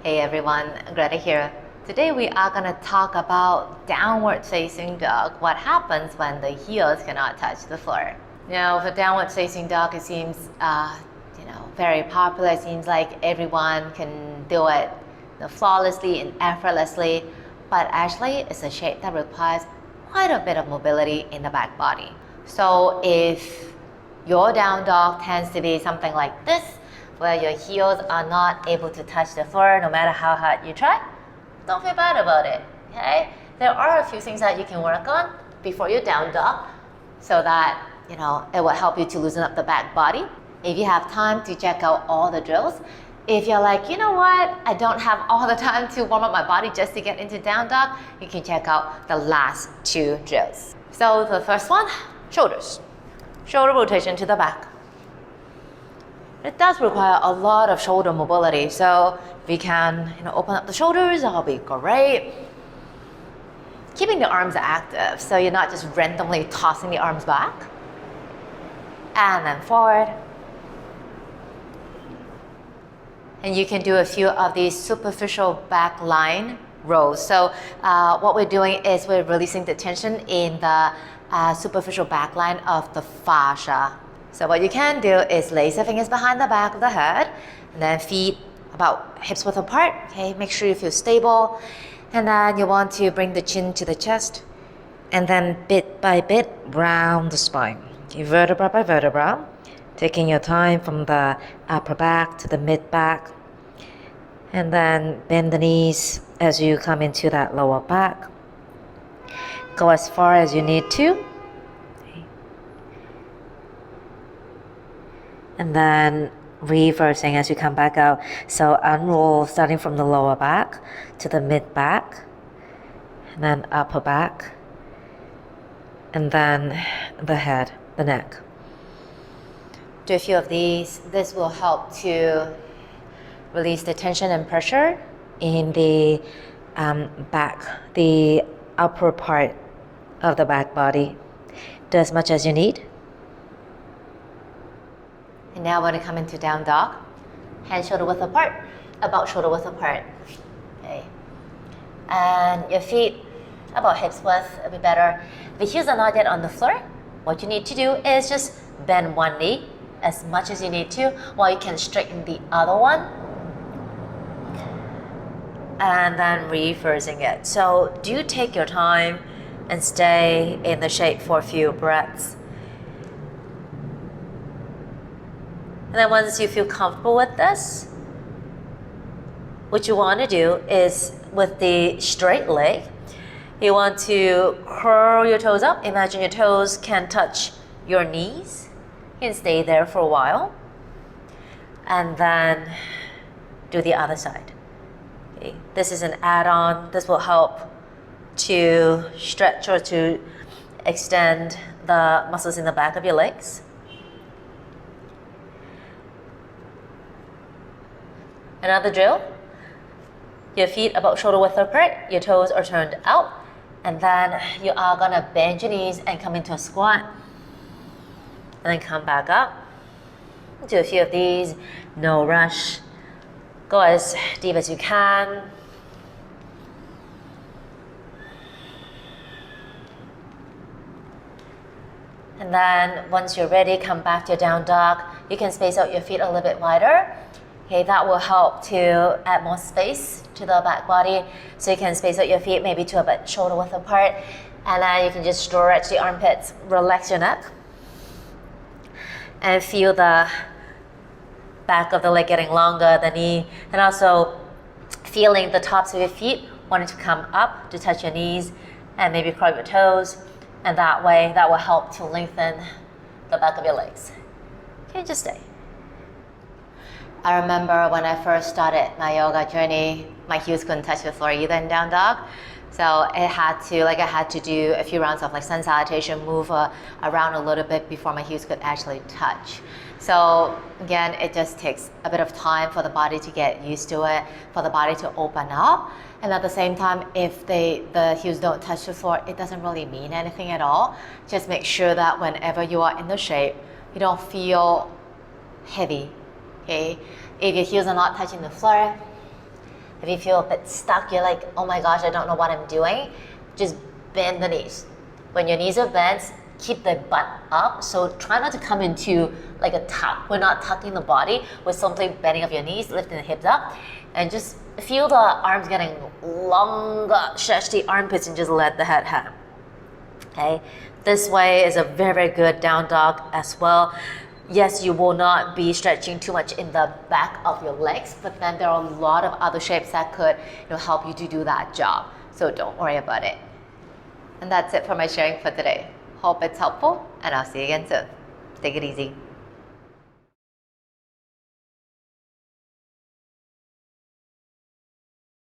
Hey everyone, Greta here. Today we are going to talk about downward facing dog. What happens when the heels cannot touch the floor? Now, for downward facing dog, it seems very popular. It seems like everyone can do it flawlessly and effortlessly, but actually it's a shape that requires quite a bit of mobility in the back body. So if your down dog tends to be something like this, where your heels are not able to touch the floor no matter how hard you try, don't feel bad about it, okay? There are a few things that you can work on before your down dog so that, it will help you to loosen up the back body. If you have time to check out all the drills, if you're like, you know what, I don't have all the time to warm up my body just to get into down dog, you can check out the last two drills. So the first one, shoulders. Shoulder rotation to the back. It does require a lot of shoulder mobility, so if we can open up the shoulders, that'll be great. Keeping the arms active, so you're not just randomly tossing the arms back. And then forward. And you can do a few of these superficial back line rolls. So what we're doing is we're releasing the tension in the superficial back line of the fascia. So what you can do is lace your fingers behind the back of the head, and then feet about hips width apart. Okay, make sure you feel stable. And then you want to bring the chin to the chest, and then bit by bit round the spine. Okay, vertebra by vertebra, taking your time from the upper back to the mid back. And then bend the knees as you come into that lower back. Go as far as you need to. And then reversing as you come back out. So unroll starting from the lower back to the mid back, and then upper back, and then the head, the neck. Do a few of these. This will help to release the tension and pressure in the back, the upper part of the back body. Do as much as you need. And now we're going to come into down dog. Hands shoulder width apart, about shoulder width apart. Okay. And your feet about hips width, a bit better. If the heels are not yet on the floor, what you need to do is just bend one knee as much as you need to while you can straighten the other one. And then reversing it. So do take your time and stay in the shape for a few breaths. And then once you feel comfortable with this, what you want to do is with the straight leg, you want to curl your toes up. Imagine your toes can touch your knees. You can stay there for a while. And then do the other side. Okay. This is an add-on. This will help to stretch or to extend the muscles in the back of your legs. Another drill, your feet about shoulder width apart, your toes are turned out, and then you are gonna bend your knees and come into a squat, and then come back up. Do a few of these, no rush. Go as deep as you can. And then once you're ready, come back to your down dog. You can space out your feet a little bit wider. Okay, that will help to add more space to the back body. So you can space out your feet maybe to about shoulder width apart. And then you can just stretch the armpits, relax your neck. And feel the back of the leg getting longer, the knee. And also feeling the tops of your feet wanting to come up to touch your knees and maybe curl your toes. And that way, that will help to lengthen the back of your legs. Okay, just stay. I remember when I first started my yoga journey, my heels couldn't touch the floor either in down dog. So I had to do a few rounds of sun salutation, move around a little bit before my heels could actually touch. So again, it just takes a bit of time for the body to get used to it, for the body to open up. And at the same time, if the heels don't touch the floor, it doesn't really mean anything at all. Just make sure that whenever you are in the shape, you don't feel heavy. Okay, if your heels are not touching the floor, If you feel a bit stuck, you're like, oh my gosh, I don't know what I'm doing, just bend the knees. When your knees are bent, keep the butt up. So try not to come into like a tuck. We're not tucking the body. We're simply bending up your knees, lifting the hips up, and just feel the arms getting longer. Stretch the armpits and just let the head hang. Okay, this way is a very, very good down dog as well. Yes, you will not be stretching too much in the back of your legs, but then there are a lot of other shapes that could help you to do that job. So don't worry about it. And that's it for my sharing for today. Hope it's helpful, and I'll see you again soon. Take it easy.